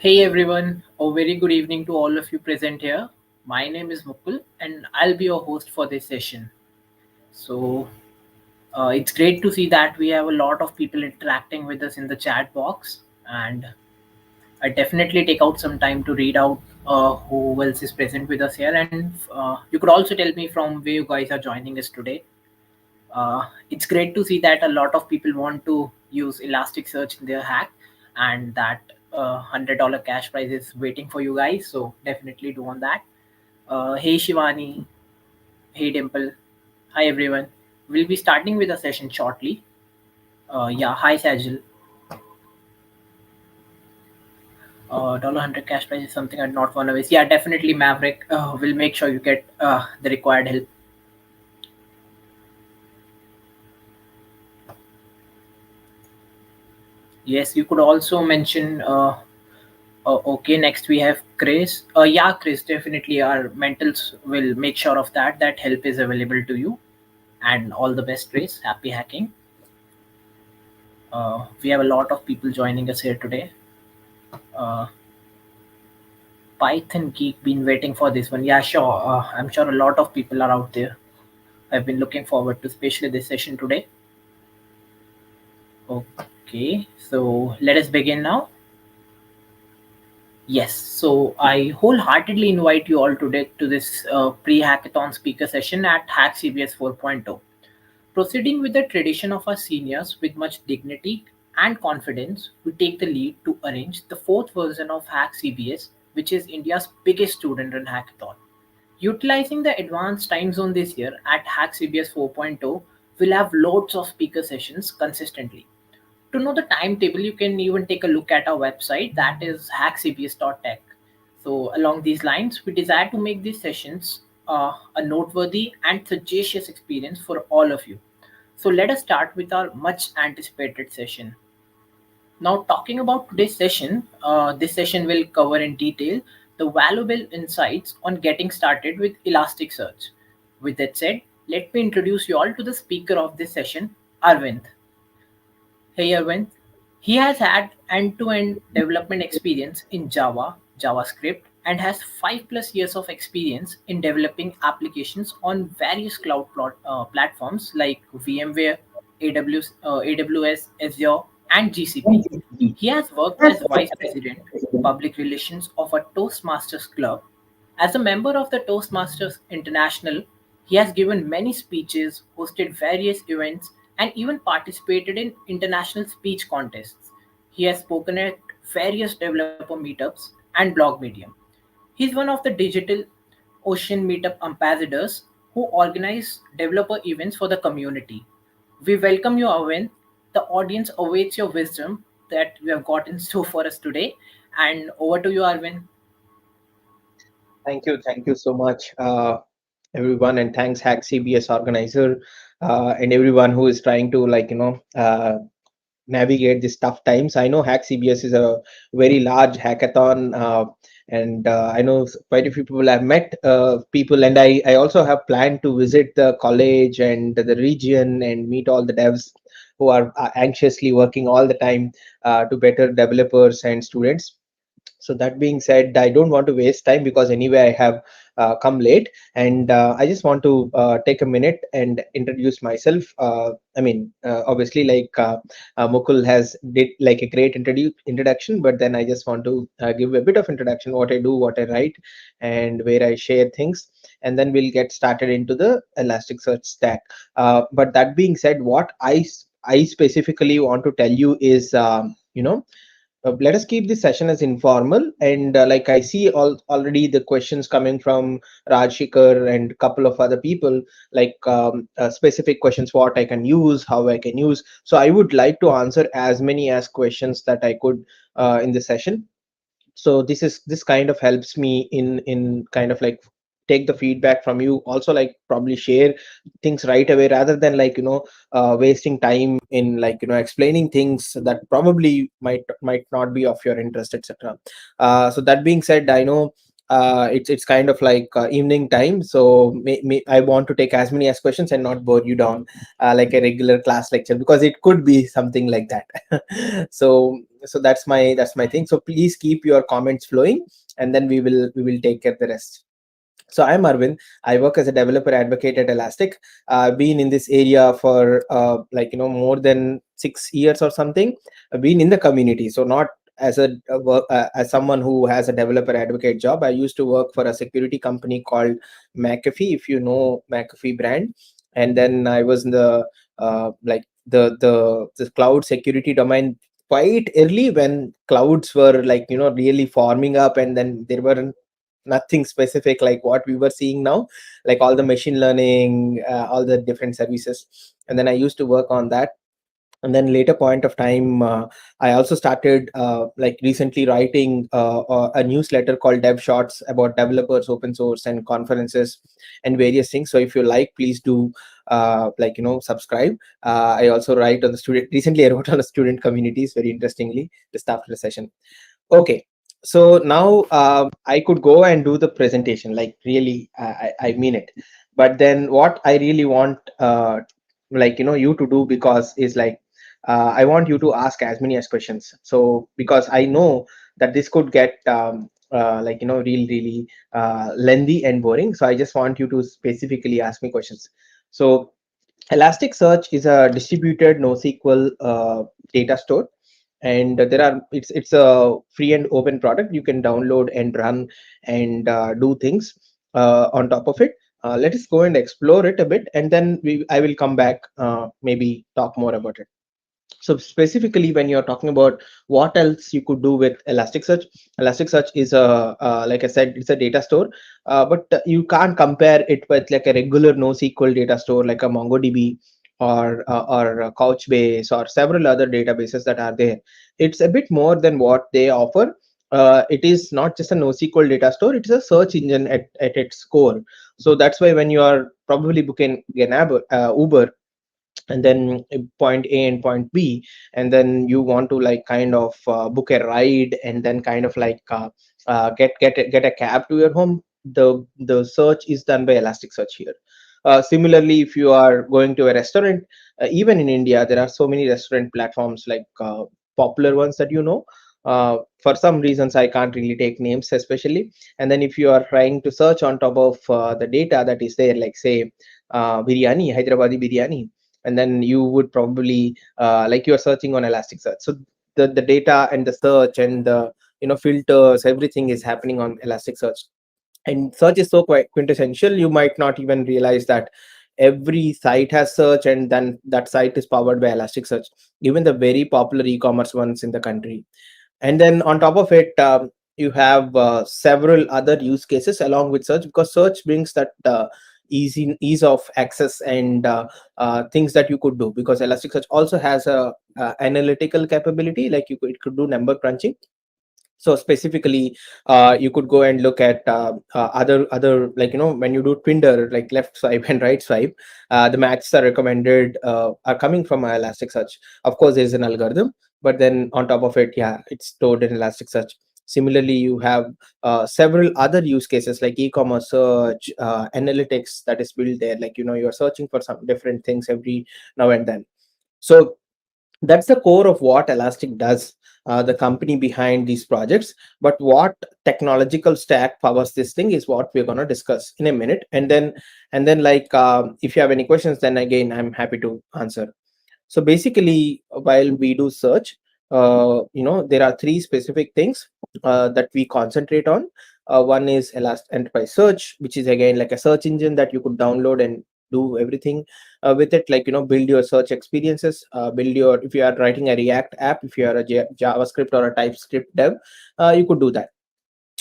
Hey everyone, a very good evening to all of you present here. My name is Mukul and I'll be your host for this session. So, it's great to see that we have a lot of people interacting with us in the chat box, and I definitely take out some time to read out who else is present with us here. And you could also tell me from where you guys are joining us today. It's great to see that a lot of people want to use Elasticsearch in their hack, and that $100 cash prize is waiting for you guys. So definitely do on that. Hey Shivani, hey Dimple, hi everyone. We'll be starting with a session shortly. Yeah, hi Sajil. Dollar hundred cash prize is something I'd not want to waste. Yeah, definitely Maverick. Will make sure you get the required help. Yes, you could also mention. Okay, next we have Chris. Yeah, Chris, definitely our mentals will make sure of that. That help is available to you. And all the best, Chris. Happy hacking. We have a lot of people joining us here today. Uh, Python Geek been waiting for this one. Yeah, sure. I'm sure a lot of people are out there. I've been looking forward to especially this session today. Okay, so let us begin now. Yes, so I wholeheartedly invite you all today to this pre-hackathon speaker session at hackCBS 4.0. Proceeding with the tradition of our seniors with much dignity and confidence, we take the lead to arrange the fourth version of hackCBS, which is India's biggest student-run hackathon. Utilizing the advanced time zone this year at hackCBS 4.0, we'll have loads of speaker sessions consistently. To know the timetable, you can even take a look at our website, that is hackcbs.tech. So, along these lines, we desire to make these sessions a noteworthy and sagacious experience for all of you. So, let us start with our much anticipated session. Now, talking about today's session, this session will cover in detail the valuable insights on getting started with Elasticsearch. With that said, let me introduce you all to the speaker of this session, Arvind. Hey Arvind, he has had end-to-end development experience in Java, JavaScript, and has 5+ years of experience in developing applications on various platforms like VMware, AWS, Azure, and GCP. He has worked as Vice President, Public Relations of a Toastmasters Club. As a member of the Toastmasters International, he has given many speeches, hosted various events, and even participated in international speech contests. He has spoken at various developer meetups and blog medium. He is one of the digital Ocean Meetup ambassadors who organize developer events for the community. We welcome you, Arvind. The audience awaits your wisdom that we have gotten so for us today. And over to you, Arvind. Thank you so much, everyone, and thanks hackCBS organizer and everyone who is trying to navigate these tough times. I know hackCBS is a very large hackathon, and I know quite a few people. I've met people, and I also have planned to visit the college and the region and meet all the devs who are anxiously working all the time to better developers and students. So that being said, I don't want to waste time because anyway I have come late, and I just want to take a minute and introduce myself. Obviously, Mukul has did like a great introduction, but then I just want to give a bit of introduction, what I do, what I write, and where I share things, and then we'll get started into the Elasticsearch stack. But that being said, what I specifically want to tell you is, let us keep this session as informal, and like I see already the questions coming from Rajshikar and couple of other people, like specific questions, what I can use, how I can use. So I would like to answer as many as questions that I could in the session. So this kind of helps me in kind of like take the feedback from you, also like probably share things right away, rather than wasting time in explaining things that probably might not be of your interest, etc. So that being said, I know It's kind of like evening time, so I want to take as many as questions and not bore you down like a regular class lecture, because it could be something like that. So that's my thing. So please keep your comments flowing, and then we will take care of the rest. So I'm Arvind. I work as a developer advocate at Elastic. I've been in this area for more than 6 years or something. I've been in the community, so not as as someone who has a developer advocate job. I used to work for a security company called McAfee, if you know McAfee brand. And then I was in the the cloud security domain quite early, when clouds were really forming up, and then there were nothing specific like what we were seeing now, like all the machine learning, all the different services. And then I used to work on that. And then later point of time, I also started recently writing a newsletter called Dev Shorts, about developers, open source, and conferences and various things. So if you like, please do subscribe. I also write on the student recently I wrote on the student communities, very interestingly, just after the session. Okay, so now I could go and do the presentation, like really, I mean it. But then what I really want, you to do, because is like, I want you to ask as many as questions. So because I know that this could get really lengthy and boring. So I just want you to specifically ask me questions. So Elasticsearch is a distributed NoSQL data store, and there are it's a free and open product. You can download and run and do things on top of it. Let us go and explore it a bit, and then I will come back, maybe talk more about it. So specifically, when you're talking about what else you could do with Elasticsearch, Elasticsearch is a like I said, it's a data store, but you can't compare it with like a regular NoSQL data store like a MongoDB or a Couchbase or several other databases that are there. It's a bit more than what they offer. It is not just a NoSQL data store; it is a search engine at its core. So that's why when you are probably booking an Uber, and then point A and point B, and then you want to like kind of book a ride, and then kind of like get a cab to your home, the search is done by Elasticsearch here. Similarly, if you are going to a restaurant, even in India there are so many restaurant platforms, like popular ones that for some reasons I can't really take names especially. And then if you are trying to search on top of the data that is there, like say biryani, Hyderabadi biryani, and then you would probably like you are searching on Elasticsearch. So the data and the search and the filters, everything is happening on Elasticsearch. And search is so quite quintessential, you might not even realize that every site has search, and then that site is powered by Elasticsearch, even the very popular e-commerce ones in the country. And then on top of it, you have several other use cases along with search, because search brings that ease of access and things that you could do, because Elasticsearch also has a analytical capability, like it could do number crunching. So specifically, you could go and look at other, like when you do Twinder, like left swipe and right swipe, the matches are recommended are coming from Elasticsearch. Of course there's an algorithm, but then on top of it, yeah, it's stored in Elasticsearch. Similarly, you have several other use cases like e-commerce search, analytics that is built there, like you're searching for some different things every now and then. So that's the core of what Elastic does, the company behind these projects. But what technological stack powers this thing is what we're going to discuss in a minute. And then like if you have any questions, then again I'm happy to answer. So basically, while we do search, there are three specific things that we concentrate on. One is Elastic Enterprise Search, which is again like a search engine that you could download and do everything with it, like build your search experiences, build your, if you are writing a React app, if you are a JavaScript or a TypeScript dev, you could do that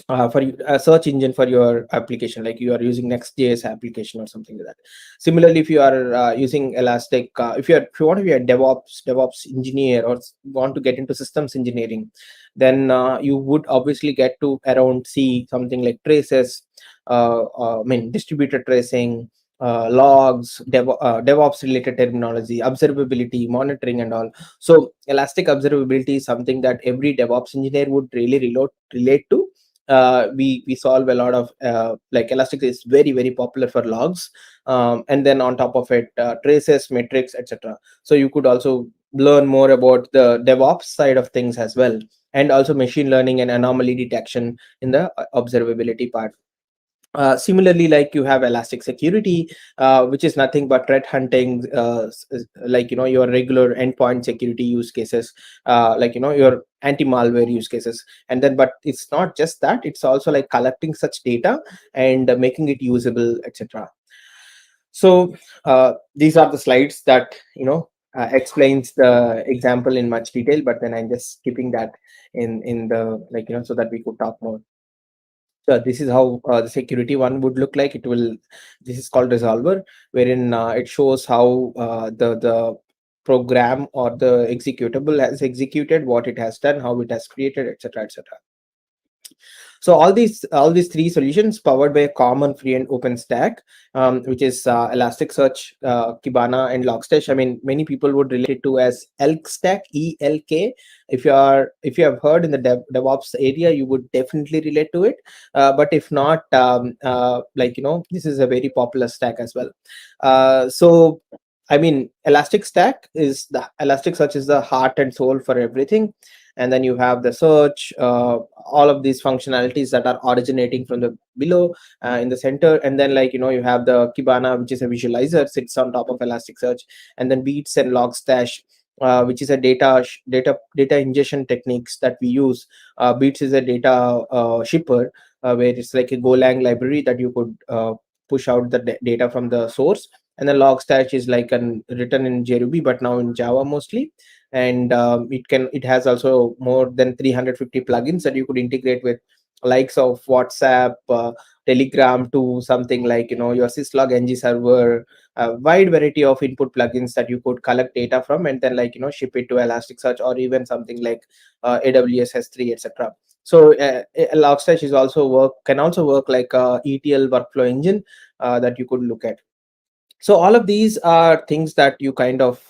for a search engine for your application, like you are using Next.js application or something like that. Similarly, if you are using Elastic, if you want to be a DevOps engineer, or want to get into systems engineering, then you would obviously get to around see something like traces, I mean distributed tracing, logs, DevOps related terminology, observability, monitoring, and all. So Elastic observability is something that every DevOps engineer would really relate to, we solve a lot of like Elastic is very popular for logs, and then on top of it, traces, metrics, etc. So you could also learn more about the DevOps side of things as well, and also machine learning and anomaly detection in the observability part. Similarly, like you have elastic security, which is nothing but threat hunting, like your regular endpoint security use cases, like your anti-malware use cases. And then, but it's not just that, it's also like collecting such data and making it usable, etc. So these are the slides that explains the example in much detail, but then I'm just skipping that in the, like, so that we could talk more. So this is how the security one would look like. It will. This is called resolver, wherein it shows how the program or the executable has executed, what it has done, how it has created, etc., etc. So all these three solutions powered by a common free and open stack, which is Elasticsearch, Kibana, and Logstash. I mean, many people would relate it to as ELK stack, ELK. If you have heard in the DevOps area, you would definitely relate to it. But if not, like this is a very popular stack as well. So I mean, Elasticsearch is the heart and soul for everything. And then you have the search, all of these functionalities that are originating from the below, in the center. And then, like you have the Kibana, which is a visualizer, sits on top of Elasticsearch. And then Beats and Logstash, which is a data ingestion techniques that we use. Beats is a data shipper, where it's like a Golang library that you could push out the data from the source. And then Logstash is like an written in JRuby, but now in Java mostly. And it has also more than 350 plugins that you could integrate with, likes of WhatsApp, Telegram, to something like your syslog ng server, a wide variety of input plugins that you could collect data from, and then, like ship it to Elasticsearch, or even something like AWS S3, etc. So Logstash is also can also work like a ETL workflow engine that you could look at. So all of these are things that you kind of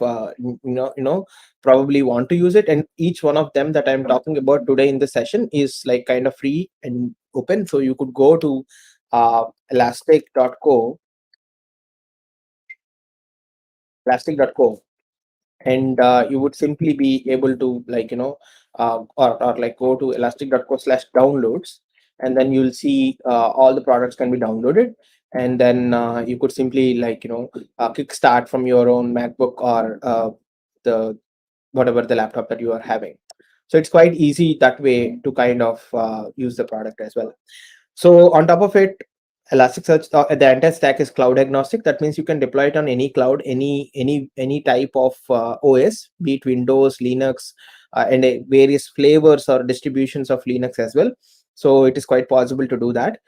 probably want to use it, and each one of them that I'm talking about today in the session is like kind of free and open. So you could go to elastic.co, elastic.co, and you would simply be able to, like or like go to elastic.co/downloads, and then you'll see all the products can be downloaded. And then you could simply, like kickstart from your own MacBook, or the whatever the laptop that you are having. So it's quite easy that way to kind of use the product as well. So on top of it, Elasticsearch, the entire stack is cloud agnostic. That means you can deploy it on any cloud, any type of OS, be it Windows, Linux, and various flavors or distributions of Linux as well. So it is quite possible to do that.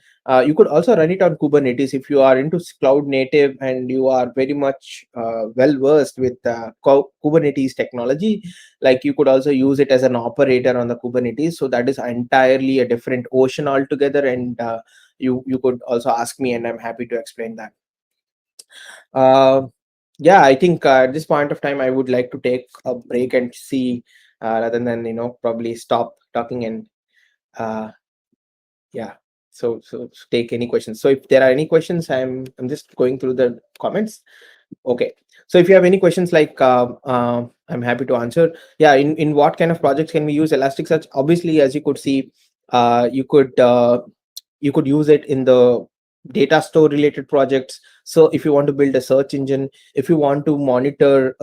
You could also run it on Kubernetes if you are into cloud native and you are very much well versed with Kubernetes technology. Like you could also use it as an operator on the Kubernetes. So that is entirely a different ocean altogether. And you could also ask me, and I'm happy to explain that. Uh, yeah, I think at this point of time, I would like to take a break and see, rather than probably stop talking. And uh, yeah, so take any questions. So if there are any questions, I'm just going through the comments. Okay. So if you have any questions, like I'm happy to answer. Yeah, in what kind of projects can we use Elasticsearch? Obviously, as you could see, you could use it in the data store related projects. So if you want to build a search engine, if you want to monitor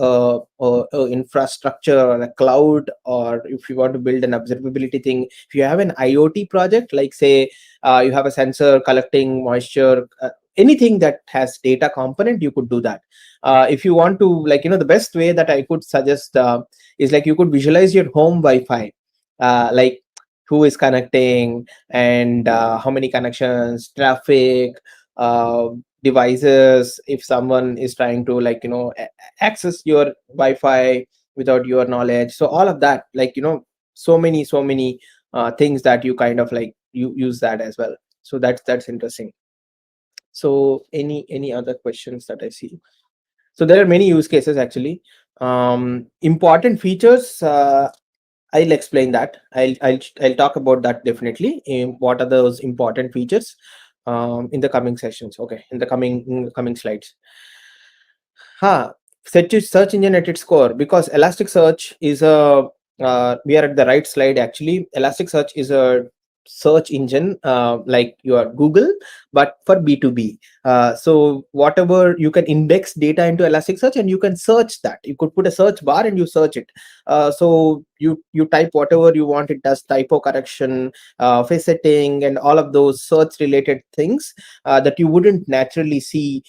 infrastructure or a cloud, or if you want to build an observability thing, if you have an IoT project, like say you have a sensor collecting moisture, anything that has data component, you could do that. If you want to, like the best way that I could suggest is, like, you could visualize your home Wi-Fi, like who is connecting, and how many connections, traffic, uh, devices, if someone is trying to, like access your Wi-Fi without your knowledge. So all of that, like so many things that you kind of like you use that as well. So that's interesting. So any other questions that I see? So there are many use cases actually. Important features, I'll explain that. I'll talk about that definitely. What are those important features in the coming sessions? Okay, in the coming slides. Huh. Search engine at its core, because Elasticsearch is a we are at the right slide actually. Elasticsearch is a search engine like your Google, but for B2B. So whatever, you can index data into Elasticsearch and you can search that. You could put a search bar and you search it. So you type whatever you want. It does typo correction, face setting, and all of those search related things that you wouldn't naturally see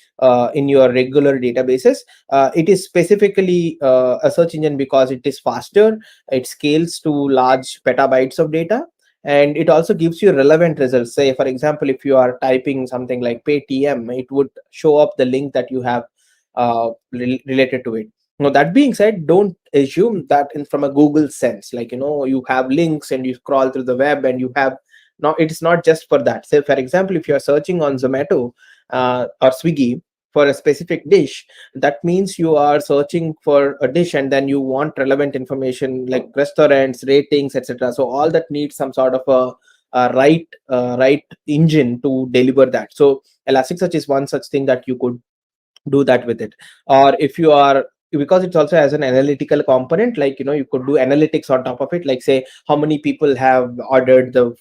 in your regular databases. It is specifically a search engine because it is faster, it scales to large petabytes of data, and it also gives you relevant results. Say, for example, if you are typing something like Paytm, it would show up the link that you have related to it. Now, that being said, don't assume that from a Google sense, like, you have links and you scroll through the web and you have. No, it's not just for that. Say, for example, if you are searching on Zomato or Swiggy for a specific dish, that means you are searching for a dish and then you want relevant information like restaurants, ratings, etc. So all that needs some sort of a right engine to deliver that. So Elasticsearch is one such thing that you could do that with it. Or if you are, because it also has an analytical component, like, you could do analytics on top of it, like, say, how many people have ordered the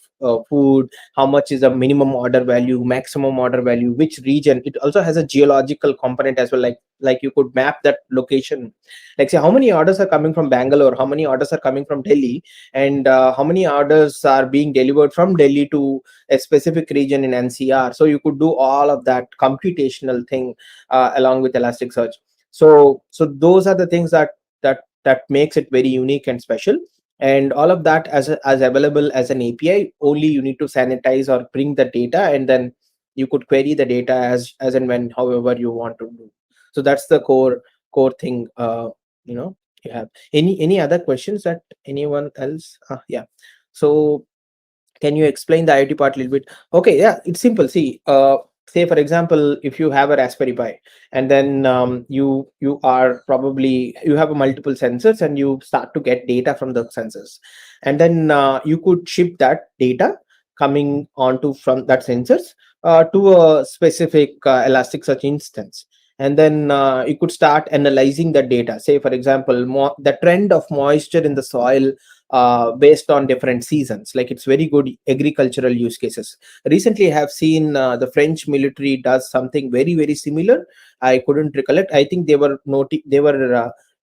food, how much is the minimum order value, maximum order value, which region. It also has a geological component as well, like you could map that location, like, say, how many orders are coming from Bangalore, how many orders are coming from Delhi, and how many orders are being delivered from Delhi to a specific region in NCR. So you could do all of that computational thing along with Elasticsearch. So those are the things that makes it very unique and special. And all of that as available as an API. Only you need to sanitize or bring the data, and then you could query the data as and when, however you want to do. So that's the core thing. You have any other questions that anyone else? Yeah. So can you explain the IoT part a little bit? Okay, yeah, it's simple. See, say, for example, if you have a Raspberry Pi, and then you are probably, you have a multiple sensors and you start to get data from the sensors, and then you could ship that data coming onto from that sensors to a specific Elasticsearch instance. And then you could start analyzing the data. Say, for example, the trend of moisture in the soil based on different seasons. Like, it's very good agricultural use cases. Recently, I have seen the French military does something very very similar. I couldn't recollect. I think they were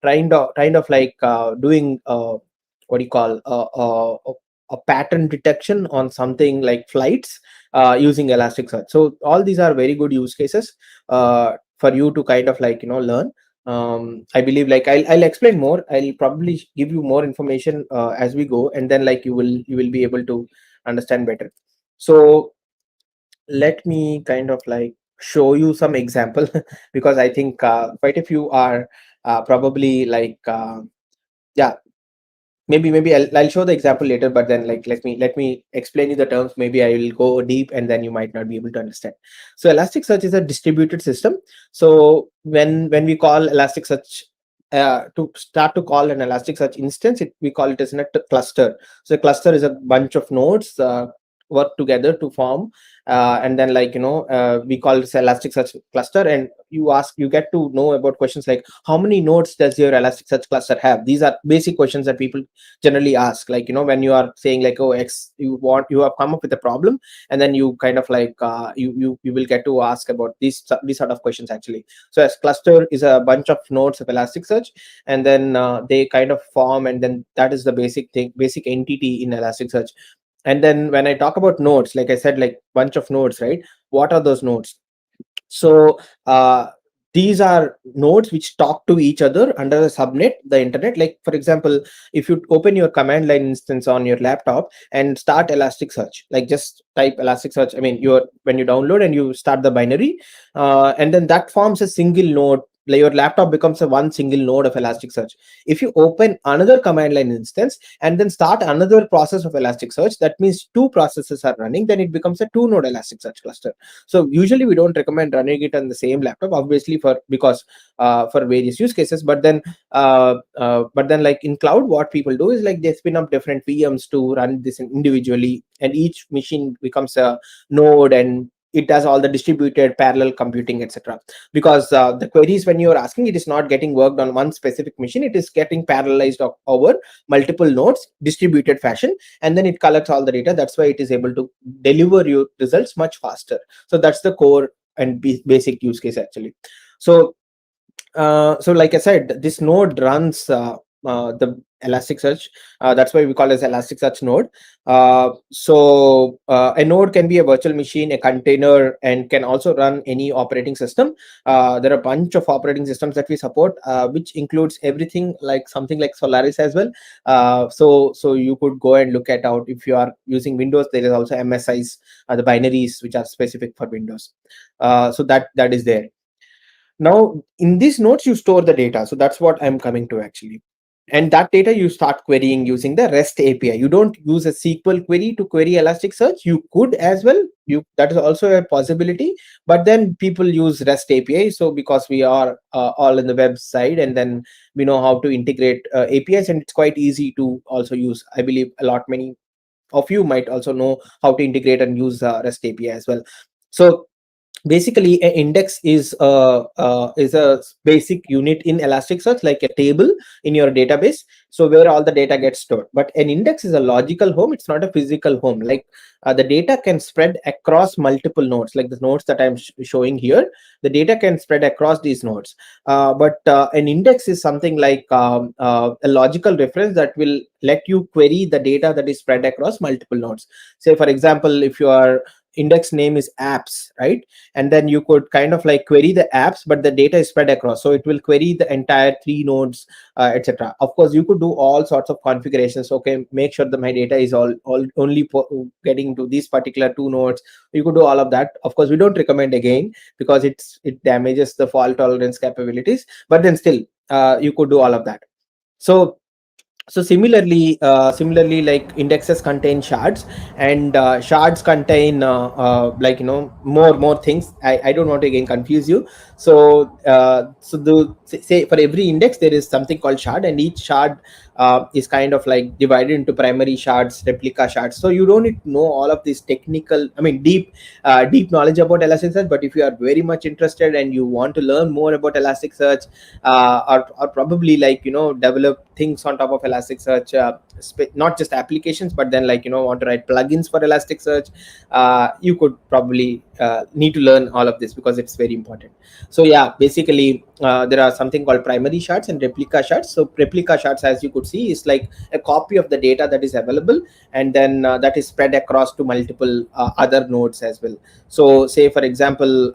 kind of like doing what do you call a pattern detection on something like flights using Elasticsearch. So all these are very good use cases for you to kind of like learn. I believe, like, I'll explain more. I'll probably give you more information as we go, and then, like, you will be able to understand better. So let me kind of like show you some example because I think quite a few are probably like yeah, maybe I'll show the example later, but then, like, let me explain you the terms. Maybe I will go deep and then you might not be able to understand. So Elasticsearch is a distributed system. So when we call Elasticsearch, to start to call an Elasticsearch instance, we call it as a cluster. So a cluster is a bunch of nodes work together to form, and then, like, we call this Elasticsearch cluster. And you get to know about questions like, how many nodes does your Elasticsearch cluster have? These are basic questions that people generally ask, like, when you are saying, like, oh, X, you have come up with a problem, and then you kind of like you will get to ask about these sort of questions actually. So as cluster is a bunch of nodes of Elasticsearch, and then they kind of form, and then that is the basic entity in Elasticsearch. And then when I talk about nodes, like I said, like, bunch of nodes, right? What are those nodes? So these are nodes which talk to each other under the subnet, the internet. Like, for example, if you open your command line instance on your laptop and start Elasticsearch, like, just type Elasticsearch, I mean, when you download and you start the binary, and then that forms a single node your laptop becomes a one single node of Elasticsearch. If you open another command line instance and then start another process of Elasticsearch, that means two processes are running, then it becomes a two node Elasticsearch cluster. So usually we don't recommend running it on the same laptop, obviously, because for various use cases. But then like in cloud, what people do is like they spin up different VMs to run this individually, and each machine becomes a node, and it does all the distributed parallel computing, etc. Because the queries, when you're asking, it is not getting worked on one specific machine, it is getting parallelized over multiple nodes, distributed fashion, and then it collects all the data. That's why it is able to deliver you results much faster. So that's the core and basic use case actually. So like I said, this node runs the Elasticsearch. That's why we call it as Elasticsearch node. A node can be a virtual machine, a container, and can also run any operating system. There are a bunch of operating systems that we support, which includes everything like something like Solaris as well. So you could go and look at out. If you are using Windows, there is also MSIs, the binaries which are specific for Windows. So that is there. Now in these nodes you store the data, so that's what I'm coming to actually. And that data you start querying using the REST API. You don't use a SQL query to query Elasticsearch. You could as well, that is also a possibility, but then people use REST API. So because we are all in the website, and then we know how to integrate APIs, and it's quite easy to also use. I believe many of you might also know how to integrate and use REST API as well. So basically an index is a basic unit in Elasticsearch, like a table in your database, so where all the data gets stored. But an index is a logical home, it's not a physical home. Like the data can spread across multiple nodes, like the nodes that I'm showing here. The data can spread across these nodes, but an index is something like a logical reference that will let you query the data that is spread across multiple nodes. Say for example, if your index name is apps, right, and then you could kind of like query the apps, but the data is spread across, so it will query the entire three nodes, etc. Of course you could do all sorts of configurations. Okay, make sure that my data is all only getting to these particular two nodes. You could do all of that. Of course we don't recommend again, because it damages the fault tolerance capabilities, but then still you could do all of that. So similarly, like indexes contain shards, and shards contain like more things. I don't want to again confuse you. Say for every index there is something called shard, and each shard is kind of like divided into primary shards, replica shards. So you don't need to know all of this technical, I mean deep knowledge about Elasticsearch. But if you are very much interested and you want to learn more about Elasticsearch, or probably like develop things on top of Elasticsearch, not just applications, but then like want to write plugins for Elasticsearch, you could probably need to learn all of this, because it's very important. So yeah, basically there are something called primary shards and replica shards. So replica shards, as you could see, is like a copy of the data that is available, and then that is spread across to multiple other nodes as well. So say for example,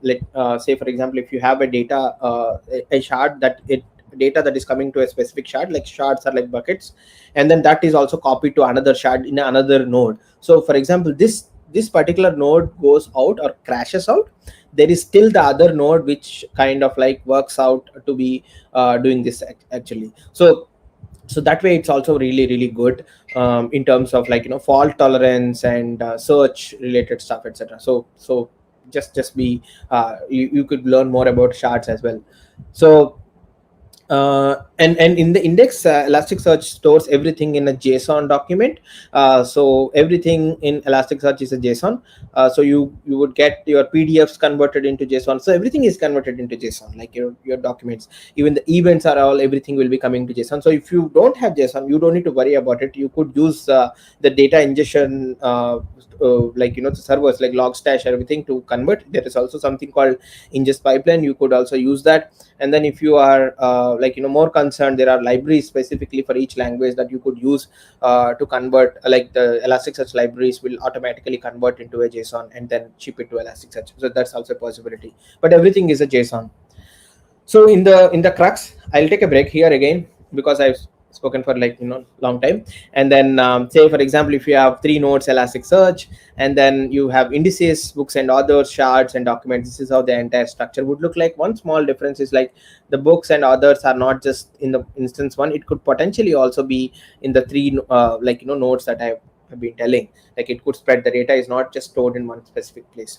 if you have a data, a shard that it data that is coming to a specific shard, like shards are like buckets, and then that is also copied to another shard in another node. So for example, this particular node goes out or crashes out, there is still the other node which kind of like works out to be doing this actually. So that way it's also really good in terms of like fault tolerance and search related stuff, etc. So just be you could learn more about shards as well. So and in the index, Elasticsearch stores everything in a JSON document. So everything in Elasticsearch is a JSON. So you would get your PDFs converted into JSON. So everything is converted into JSON, like your documents. Even the events are all, everything will be coming to JSON. So if you don't have JSON, you don't need to worry about it. You could use the data ingestion, like the servers like Logstash, everything to convert. There is also something called ingest pipeline. You could also use that. And then if you are like more concerned, there are libraries specifically for each language that you could use to convert, like the Elasticsearch libraries will automatically convert into a JSON and then ship it to Elasticsearch. So that's also a possibility, but everything is a JSON. So in the crux, I'll take a break here again, because I've spoken for like long time. And then say for example, if you have three nodes, Elasticsearch, and then you have indices, books and authors, shards and documents. This is how the entire structure would look like. One small difference is like the books and authors are not just in the instance one, it could potentially also be in the three like nodes that have been telling. Like it could spread, the data is not just stored in one specific place.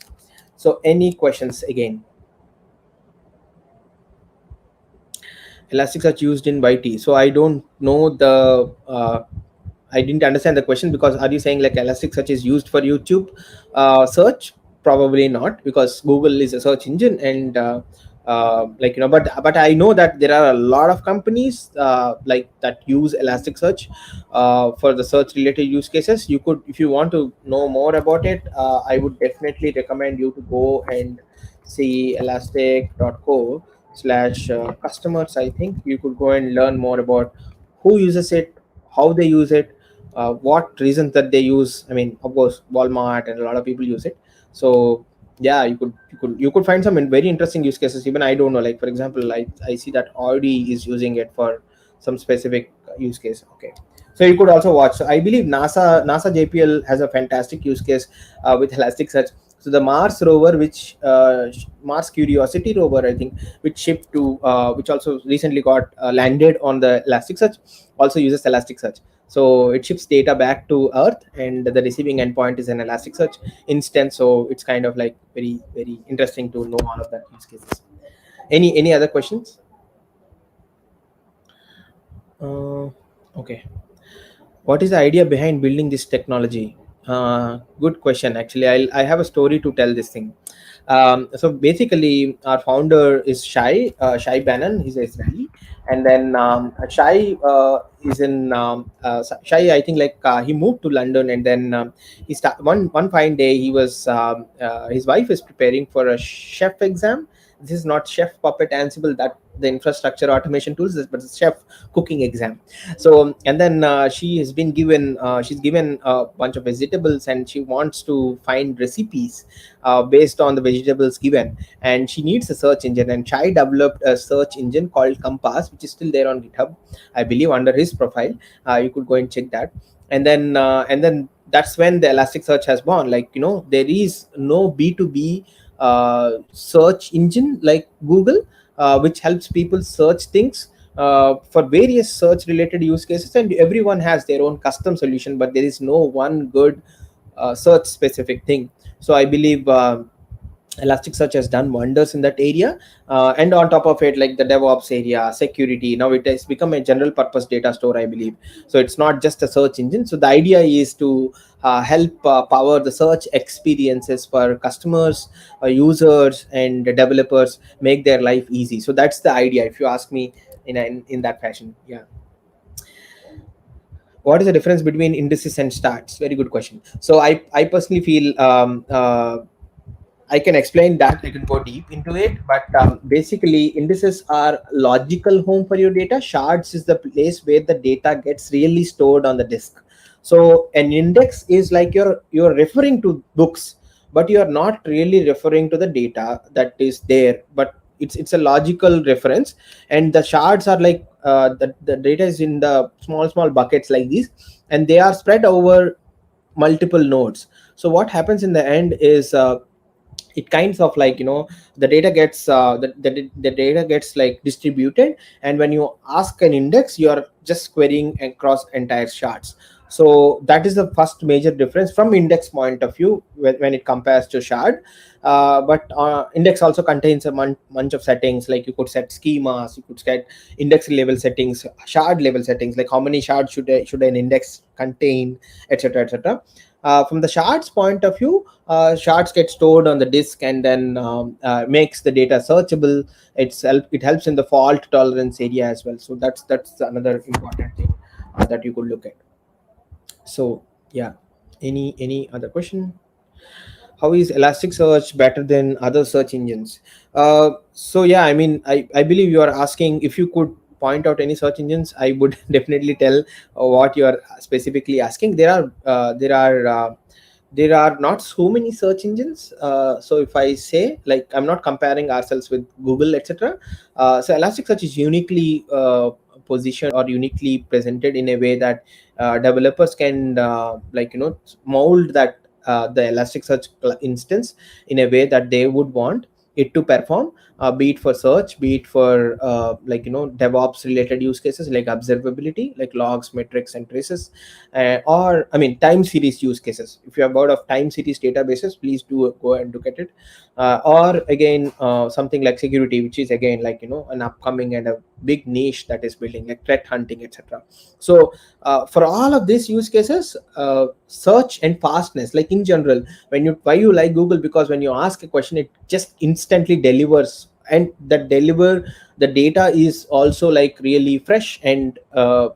So any questions again? Elasticsearch used in YT. So I don't know the I didn't understand the question, because are you saying like Elasticsearch is used for YouTube search? Probably not, because Google is a search engine, and like but I know that there are a lot of companies like that use Elasticsearch for the search related use cases. You could, if you want to know more about it, I would definitely recommend you to go and see elastic.co/customers. I think you could go and learn more about who uses it, how they use it, what reasons that they use. I mean, of course, Walmart and a lot of people use it. So yeah, you could find some very interesting use cases. Even I don't know. Like for example, I see that Audi is using it for some specific use case. Okay. So you could also watch. So I believe NASA JPL has a fantastic use case with Elasticsearch. So the Mars rover, which Mars Curiosity rover, I think, which shipped to, which also recently got landed on the Elasticsearch, also uses Elasticsearch. So it ships data back to Earth, and the receiving endpoint is an Elasticsearch instance. So it's kind of like very very interesting to know all of that use cases. Any other questions? Uh, okay. What is the idea behind building this technology? Good question. Actually, I have a story to tell this thing. So basically, our founder is Shai Bannon. He's Israeli, and then Shai is in Shai. I think like he moved to London, and then he start one fine day. He was his wife is preparing for a chef exam. This is not chef puppet Ansible, that the infrastructure automation tools, but it's chef cooking exam. So and then she's given a bunch of vegetables, and she wants to find recipes based on the vegetables given, and she needs a search engine. And Chai developed a search engine called Compass, which is still there on GitHub, I believe, under his profile. You could go and check that. And then that's when the Elasticsearch has born. Like there is no B2B search engine like Google, which helps people search things for various search related use cases, and everyone has their own custom solution, but there is no one good search specific thing. So I believe Elasticsearch has done wonders in that area, and on top of it, like the DevOps area, security. Now it has become a general purpose data store, I believe. So it's not just a search engine. So the idea is to help power the search experiences for customers, users, and developers, make their life easy. So that's the idea, if you ask me, in that fashion. Yeah. What is the difference between indices and stats? Very good question. So I personally feel I can explain that. I can go deep into it, but basically, indices are logical home for your data. Shards is the place where the data gets really stored on the disk. So an index is like you're referring to books, but you are not really referring to the data that is there. But it's a logical reference, and the shards are like the data is in the small buckets like these, and they are spread over multiple nodes. So what happens in the end is it kinds of like the data gets the data gets like distributed, and when you ask an index, you are just querying across entire charts. So that is the first major difference from index point of view when it compares to shard. But index also contains a bunch of settings, like you could set schemas, you could set index level settings, shard level settings, like how many shards should an index contain, etc, etc. From the shards point of view, shards get stored on the disk, and then makes the data searchable. It helps in the fault tolerance area as well. So that's another important thing that you could look at. So yeah, any other question? How is Elasticsearch better than other search engines? So yeah, I mean, I believe you are asking if you could point out any search engines. I would definitely tell what you are specifically asking. There are not so many search engines. So if I say, like, I'm not comparing ourselves with Google, etc. So Elasticsearch is uniquely positioned or uniquely presented in a way that developers can mold that the Elasticsearch instance in a way that they would want it to perform, be it for search, be it for DevOps related use cases like observability, like logs, metrics, and traces, or I mean time series use cases. If you have heard of time series databases, please do go and look at it. Or again, something like security, which is again an upcoming and a big niche that is building, like threat hunting, etc. So for all of these use cases, search and fastness, like in general, when you why you like Google, because when you ask a question, it just instantly delivers, and that deliver the data is also like really fresh and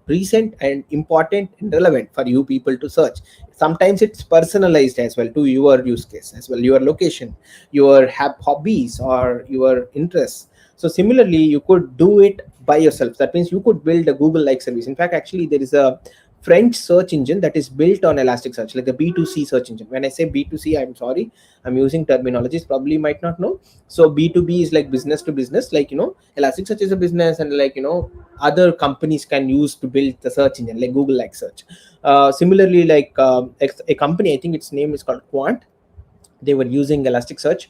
recent and important and relevant for you people to search. Sometimes it's personalized as well to your use case as well, your location, your hobbies or your interests. So similarly, you could do it by yourself. That means you could build a Google like service. In fact, actually there is a French search engine that is built on Elasticsearch, like the B2C search engine. When I say B2C, I'm sorry, I'm using terminologies probably you might not know. So B2B is like business to business, Elasticsearch is a business, and other companies can use to build the search engine like Google like search. Similarly, a company, I think its name is called Quant, they were using Elasticsearch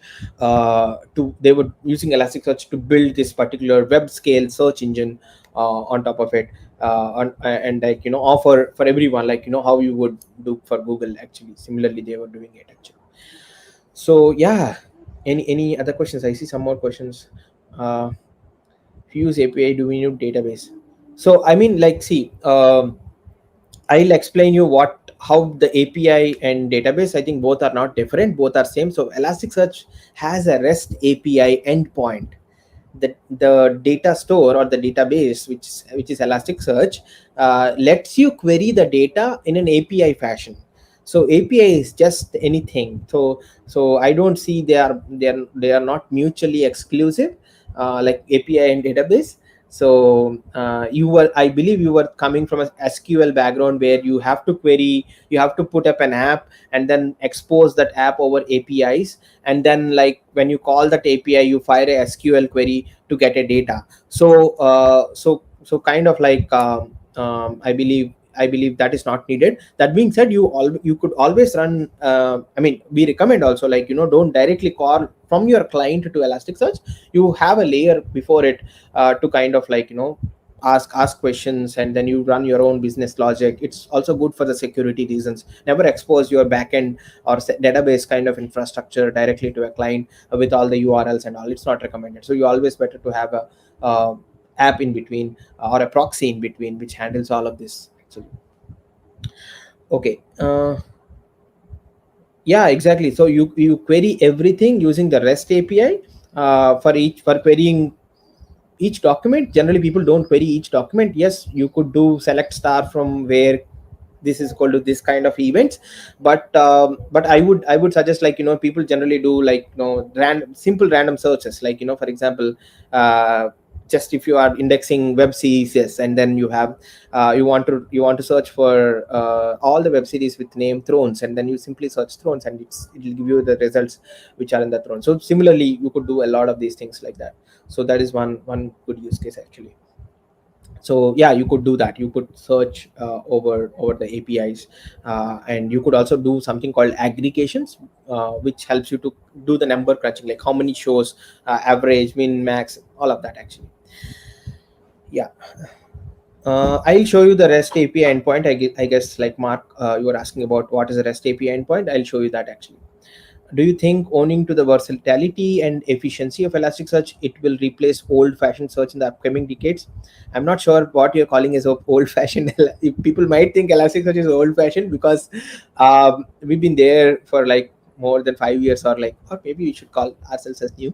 to build this particular web scale search engine on top of it, and offer for everyone, how you would do for Google. Actually, similarly, they were doing it actually. So yeah, any other questions? I see some more questions. uh Fuse API, do we need database? So I mean, see, I'll explain you how the API and database. I think both are not different, both are same. So Elasticsearch has a REST API endpoint. The data store or the database, which is Elasticsearch, lets you query the data in an API fashion. So API is just anything. So I don't see they are not mutually exclusive, like API and database. So I believe you were coming from a SQL background where you have to query, you have to put up an app and then expose that app over APIs, and then when you call that API, you fire a SQL query to get a data. So kind of I believe that is not needed. That being said, you could always run. I mean, we recommend also, don't directly call from your client to Elasticsearch. You have a layer before it to kind of ask questions, and then you run your own business logic. It's also good for the security reasons. Never expose your backend or database kind of infrastructure directly to a client with all the URLs and all. It's not recommended. So you always better to have a app in between, or a proxy in between, which handles all of this actually. Okay. Yeah, exactly. So you query everything using the REST API for querying each document. Generally, people don't query each document. Yes, you could do select star from where this is equal to this kind of events, but I would suggest, people generally do simple random searches, for example, uh, just if you are indexing web series, yes, and then you want to search for all the web series with name Thrones, and then you simply search Thrones, and it'll give you the results which are in the Thrones. So similarly, you could do a lot of these things like that. So that is one good use case actually. So yeah, you could do that. You could search over the APIs, and you could also do something called aggregations, which helps you to do the number crunching, like how many shows, average, min, max, all of that actually. Yeah. I'll show you the REST API endpoint. I guess like Mark, you were asking about what is a REST API endpoint. I'll show you that actually. Do you think, owing to the versatility and efficiency of Elasticsearch, it will replace old-fashioned search in the upcoming decades? I'm not sure what you're calling as old-fashioned. People might think Elasticsearch is old-fashioned because we've been there for more than 5 years, or maybe we should call ourselves as new.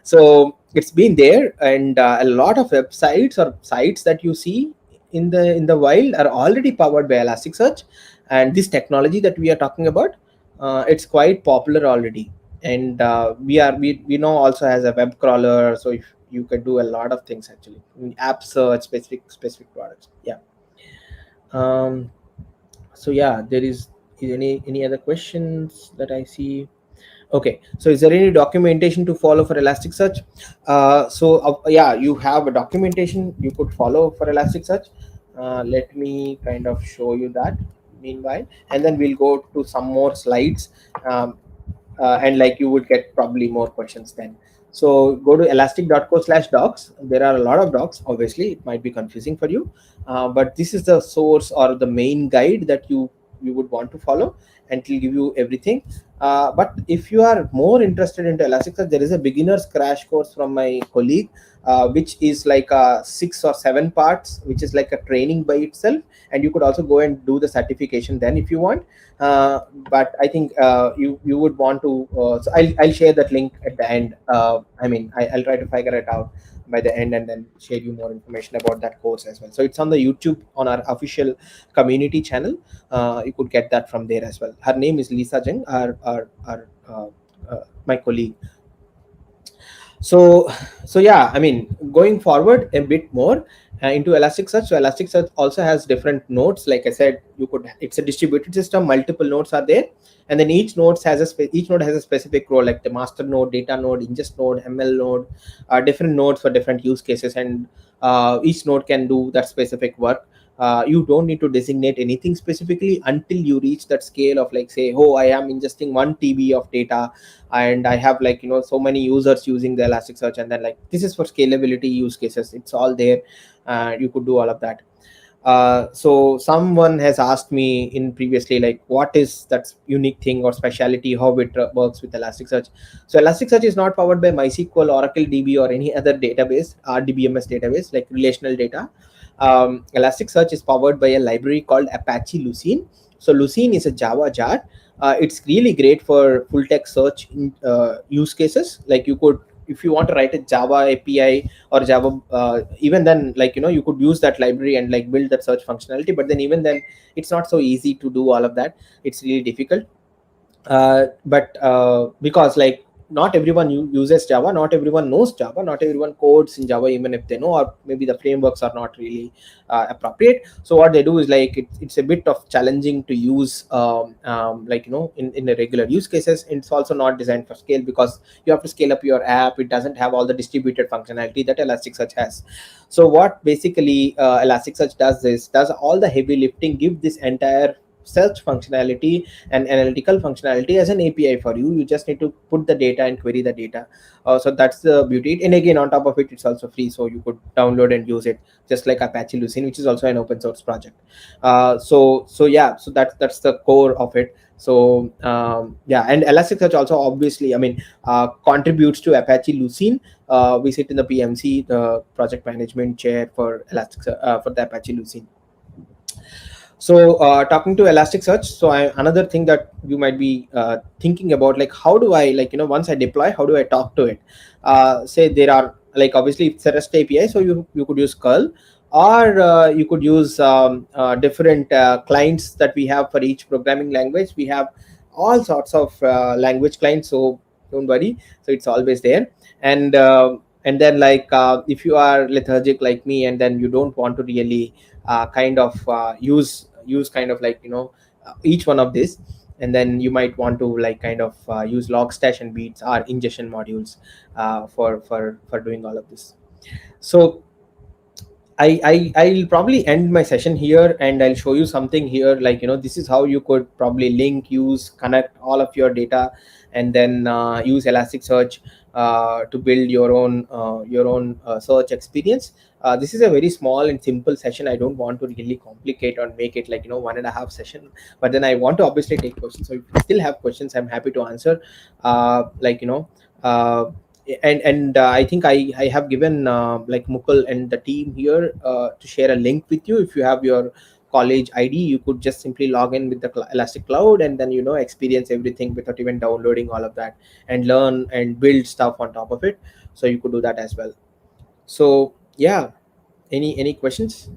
So it's been there, and a lot of websites or sites that you see in the wild are already powered by Elasticsearch, and this technology that we are talking about, it's quite popular already. And we know also has a web crawler, so if you could do a lot of things actually, app search, specific products. Yeah. So yeah, there is any other questions that I see? Okay, so is there any documentation to follow for Elasticsearch? Yeah, you have a documentation you could follow for Elasticsearch. Let me kind of show you that meanwhile, and then we'll go to some more slides. Um, and like you would get probably more questions then. So go to elastic.co/docs. There are a lot of docs. Obviously it might be confusing for you, but this is the source or the main guide that you would want to follow, and it will give you everything. But if you are more interested into Elasticsearch, there is a beginner's crash course from my colleague, which is like 6 or 7 parts, which is like a training by itself, and you could also go and do the certification then if you want. uh, but I think you would want to. So I'll share that link at the end. I'll try to figure it out by the end and then share you more information about that course as well. So it's on the YouTube on our official community channel. You could get that from there as well. Her name is Lisa Jeng, my colleague. So yeah, I mean, going forward a bit more into Elasticsearch. So Elasticsearch also has different nodes. Like I said, it's a distributed system, multiple nodes are there, and then each node has a specific role, like the master node, data node, ingest node, ML node, different nodes for different use cases, and each node can do that specific work. You don't need to designate anything specifically until you reach that scale of, like, say, oh, I am ingesting 1 TB of data, and I have, like, so many users using the Elasticsearch, and then, like, this is for scalability use cases. It's all there. You could do all of that. So someone has asked me in previously, like, what is that unique thing or speciality, how it works with Elasticsearch. So Elasticsearch is not powered by MySQL, Oracle DB, or any other database, RDBMS database, like relational data. Elasticsearch is powered by a library called Apache Lucene. So Lucene is a Java jar. It's really great for full text search use cases. Like, you could, if you want to write a Java API or Java, even then, like, you could use that library and, like, build that search functionality. But then even then, it's not so easy to do all of that. It's really difficult. But because, like, not everyone uses Java, not everyone knows Java, not everyone codes in Java, even if they know, or maybe the frameworks are not really appropriate. So what they do is, like, it's a bit of challenging to use, like, in the regular use cases. It's also not designed for scale, because you have to scale up your app. It doesn't have all the distributed functionality that Elasticsearch has. So what basically Elasticsearch does all the heavy lifting, give this entire search functionality and analytical functionality as an API for you. You just need to put the data and query the data. So that's the beauty. And again, on top of it, it's also free, so you could download and use it, just like Apache Lucene, which is also an open source project. So yeah, so that's the core of it. So yeah, and Elasticsearch also, obviously, I mean, contributes to Apache Lucene. We sit in the PMC, the project management chair for for the Apache Lucene. So talking to Elasticsearch, so another thing that you might be thinking about, like, how do I, like, once I deploy, how do I talk to it? Say there are, like, obviously it's a REST API, so you could use curl, or you could use different clients that we have for each programming language. We have all sorts of language clients, so don't worry. So it's always there. And then, like, if you are lethargic like me, and then you don't want to really kind of use kind of, like, each one of these, and then you might want to, like, kind of use logstash and beats or ingestion modules for doing all of this. So I'll probably end my session here, and I'll show you something here, like, this is how you could probably link, use, connect all of your data, and then use Elasticsearch to build your own search experience. This is a very small and simple session. I don't want to really complicate or make it, like, 1.5 session, but then I want to obviously take questions. So if you still have questions, I'm happy to answer. Like, uh, and I think I have given, like, Mukul and the team here to share a link with you. If you have your college ID, you could just simply log in with the Elastic Cloud, and then, experience everything without even downloading all of that, and learn and build stuff on top of it. So you could do that as well. So yeah, any questions?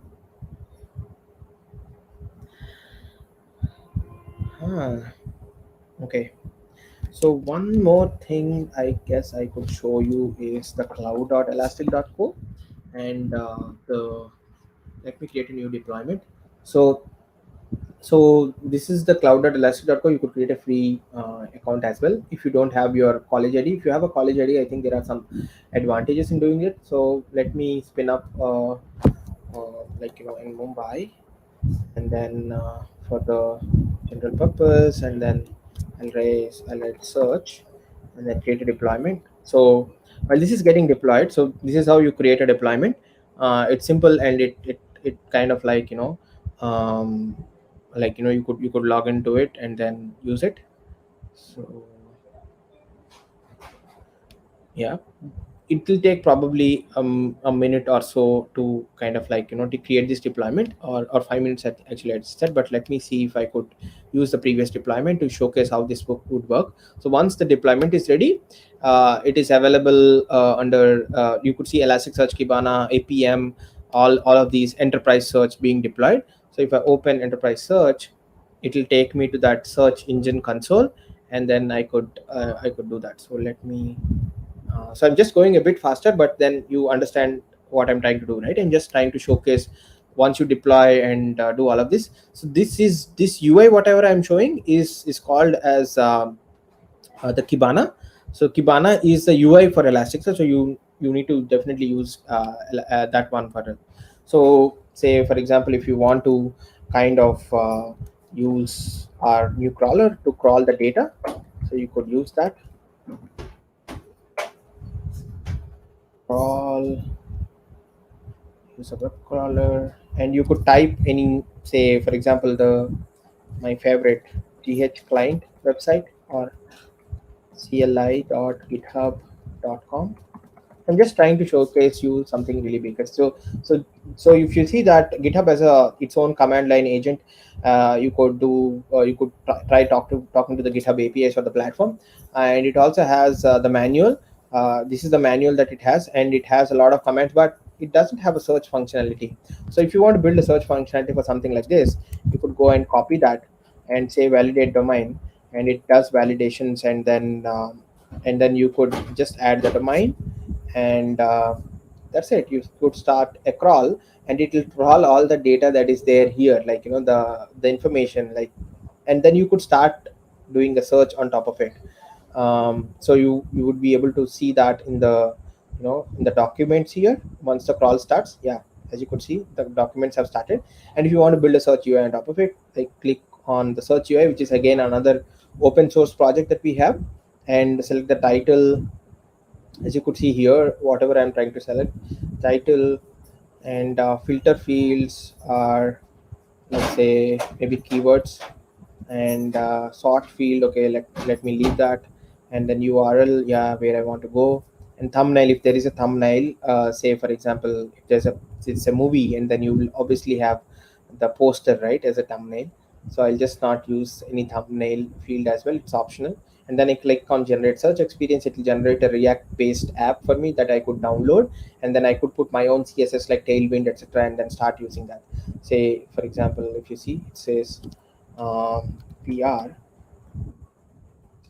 Huh. Okay. So one more thing I guess I could show you is the cloud.elastic.co, and the let me create a new deployment. So So this is the cloud.elastic.co. You could create a free account as well if you don't have your college ID. If you have a college ID, I think there are some advantages in doing it. So let me spin up like in Mumbai, and then for the general purpose, and then I'll write search, and then create a deployment. So while this is getting deployed, so this is how you create a deployment. It's simple, and it kind of um, you could log into it and then use it. So yeah, it will take probably a minute or so to kind of to create this deployment, or 5 minutes actually I said. But let me see if I could use the previous deployment to showcase how this would work. So once the deployment is ready, it is available under you could see Elasticsearch, Kibana, APM, all of these enterprise search being deployed. So if I open enterprise search, it will take me to that search engine console, and then I could do that. So let me so I'm just going a bit faster, but then you understand what I'm trying to do, right? I'm just trying to showcase once you deploy and do all of this. So this UI, whatever I'm showing, is called as the Kibana. So Kibana is the UI for Elasticsearch. So you need to definitely use that one for it. So say for example, if you want to kind of use our new crawler to crawl the data, so you could use that crawl, use a web crawler, and you could type any, say for example, the my favorite gh client website, or cli.github.com. I'm just trying to showcase you something really big. So if you see that GitHub has its own command line agent, you could try talking to the GitHub APIs or the platform, and it also has the manual. This is the manual that it has, and it has a lot of commands, but it doesn't have a search functionality. So if you want to build a search functionality for something like this, you could go and copy that and say validate domain, and it does validations, and then you could just add the domain, and that's it. You could start a crawl, and it will crawl all the data that is there here, like the information, like, and then you could start doing a search on top of it. So you would be able to see that in the in the documents here once the crawl starts. Yeah, as you could see, the documents have started. And if you want to build a search UI on top of it, like click on the search UI, which is again another open source project that we have, and select the title. As you could see here, whatever I'm trying to select, title, and filter fields are, let's say, maybe keywords, and sort field, okay, let me leave that. And then URL, yeah, where I want to go. And thumbnail, if there is a thumbnail, say for example, if it's a movie, and then you will obviously have the poster, right, as a thumbnail. So I'll just not use any thumbnail field as well, it's optional. And then I click on generate search experience. It will generate a React based app for me that I could download, and then I could put my own CSS like Tailwind, etc., and then start using that. Say for example, if you see, it says PR.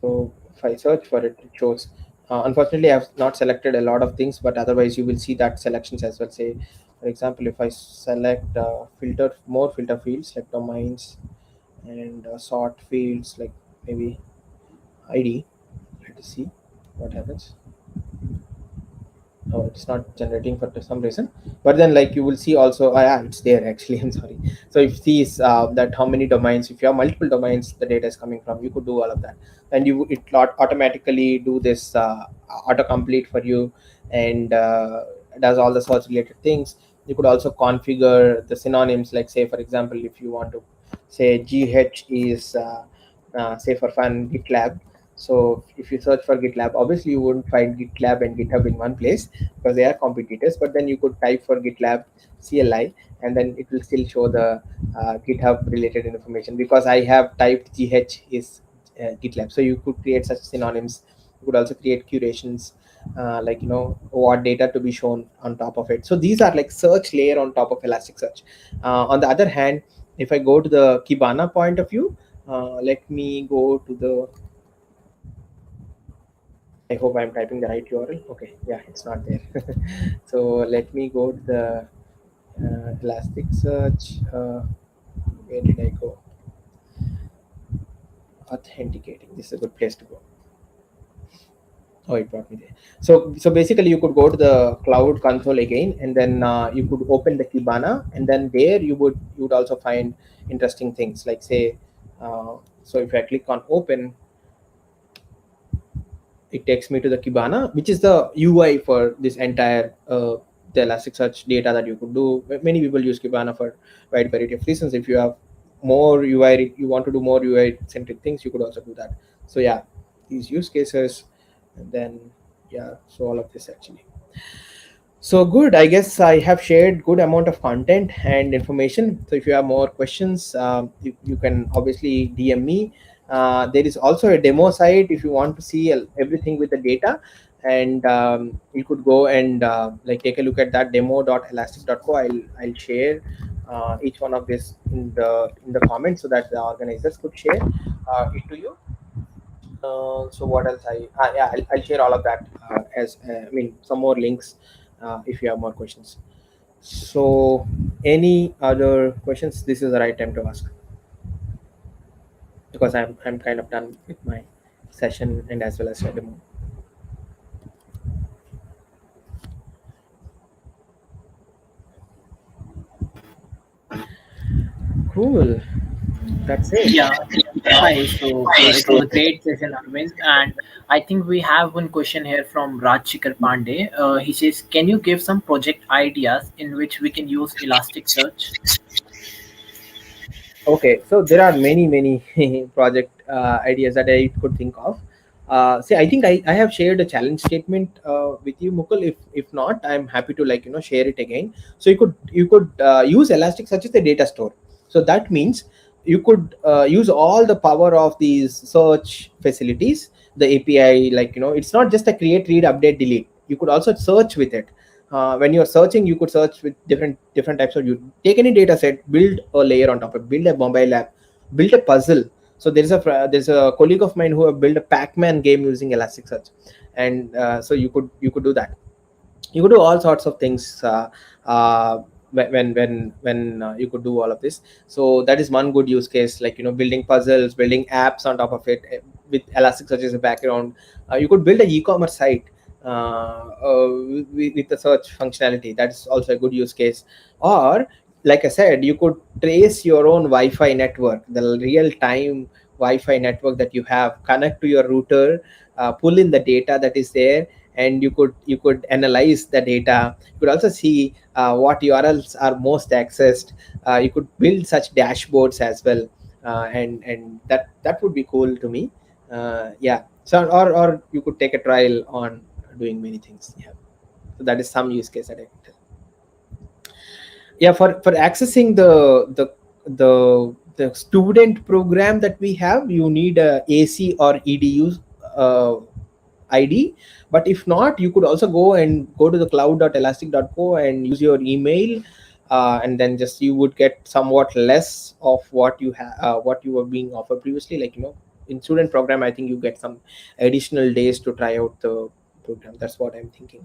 So if I search for it, it shows. Unfortunately, I have not selected a lot of things, but otherwise you will see that selections as well. Say, for example, if I select more filter fields like domains, and sort fields like maybe ID. Let's see what happens. Oh, it's not generating for some reason. But then like you will see also, yeah, it's there actually. I'm sorry. So if these that how many domains, if you have multiple domains the data is coming from, you could do all of that. And automatically do this autocomplete for you, and does all the search related things. You could also configure the synonyms, like say for example, if you want to say gh is say for fun GitLab. So if you search for GitLab, obviously you wouldn't find GitLab and GitHub in one place because they are competitors. But then you could type for GitLab CLI, and then it will still show the GitHub related information, because I have typed GH is GitLab. So you could create such synonyms. You could also create curations, like what data to be shown on top of it. So these are like search layer on top of Elasticsearch. On the other hand, if I go to the Kibana point of view, let me go to the, I hope I'm typing the right URL. Okay, yeah, it's not there. So let me go to the Elasticsearch. Where did I go? authenticating. This is a good place to go. Oh, it brought me there. So basically, you could go to the cloud console again, and then you could open the Kibana, and then there you would also find interesting things like say, so if I click on open, it takes me to the Kibana, which is the UI for this entire the Elasticsearch data that you could do. Many people use Kibana for wide variety of reasons. If you have more UI, you want to do more UI centric things, you could also do that. So yeah, these use cases, and then yeah, so all of this actually. So good. I guess I have shared good amount of content and information. So if you have more questions, you can obviously DM me. There is also a demo site if you want to see everything with the data, and you could go and like take a look at that demo.elastic.co. I'll share each one of this in the comments so that the organizers could share it to you. So what else yeah, I'll share all of that as I mean some more links if you have more questions. So any other questions, this is the right time to ask, because I'm kind of done with my session and as well as the demo. Cool, that's it. Yeah. Hi. So it was a great session, Arvind, and I think we have one question here from Rajshikar Pandey. He says, "Can you give some project ideas in which we can use Elasticsearch?" Okay, so there are many project ideas that I could think of. See, I think I have shared a challenge statement with you, Mukul. If not, I'm happy to share it again. So you could use Elasticsearch as a data store. So that means you could use all the power of these search facilities, the API. It's not just a create, read, update, delete. You could also search with it. When you're searching, you could search with different types of, you take any data set, build a layer on top of it, build a mobile app, build a puzzle. So there's a colleague of mine who have built a Pac-Man game using Elasticsearch, and so you could do that. You could do all sorts of things when you could do all of this. So that is one good use case, like building puzzles, building apps on top of it with Elasticsearch as a background. You could build an e-commerce site with the search functionality. That's also a good use case. Or like I said, you could trace your own Wi-Fi network, the real time Wi-Fi network that you have, connect to your router, pull in the data that is there, and you could analyze the data. You could also see what URLs are most accessed. You could build such dashboards as well, and that would be cool to me. Yeah. So or you could take a trial on doing many things. Yeah. So that is some use case that I can tell. Yeah, for accessing the student program that we have, you need a AC or EDU uh, ID. But if not, you could also go to the cloud.elastic.co and use your email, and then just you would get somewhat less of what you were being offered previously. In student program, I think you get some additional days to try out the program. That's what I'm thinking.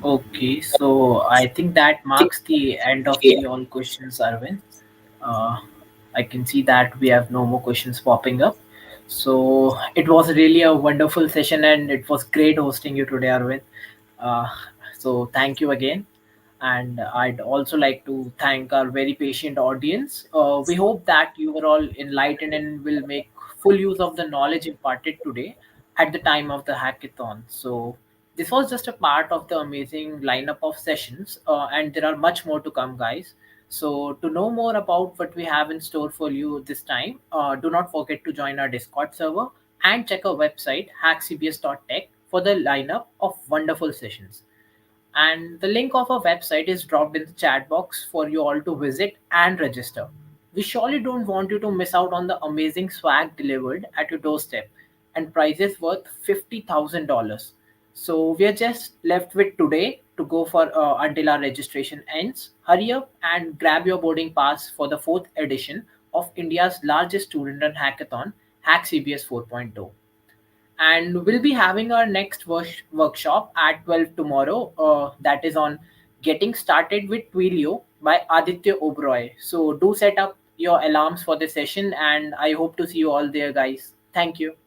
Okay, so I think that marks the end of the all questions, Arvind. Uh, I can see that we have no more questions popping up. So it was really a wonderful session, and it was great hosting you today, Arvind. Uh, so thank you again. And I'd also like to thank our very patient audience. We hope that you were all enlightened and will make full use of the knowledge imparted today at the time of the hackathon. So this was just a part of the amazing lineup of sessions, and there are much more to come, guys. So to know more about what we have in store for you this time, do not forget to join our Discord server and check our website hackcbs.tech for the lineup of wonderful sessions. And the link of our website is dropped in the chat box for you all to visit and register. We surely don't want you to miss out on the amazing swag delivered at your doorstep and prizes worth $50,000. So we are just left with today to go for until our registration ends. Hurry up and grab your boarding pass for the fourth edition of India's largest student run hackathon, hackCBS 4.0. And we'll be having our next workshop at 12 tomorrow. That is on getting started with Twilio by Aditya Oberoi. So do set up your alarms for the session, and I hope to see you all there, guys. Thank you.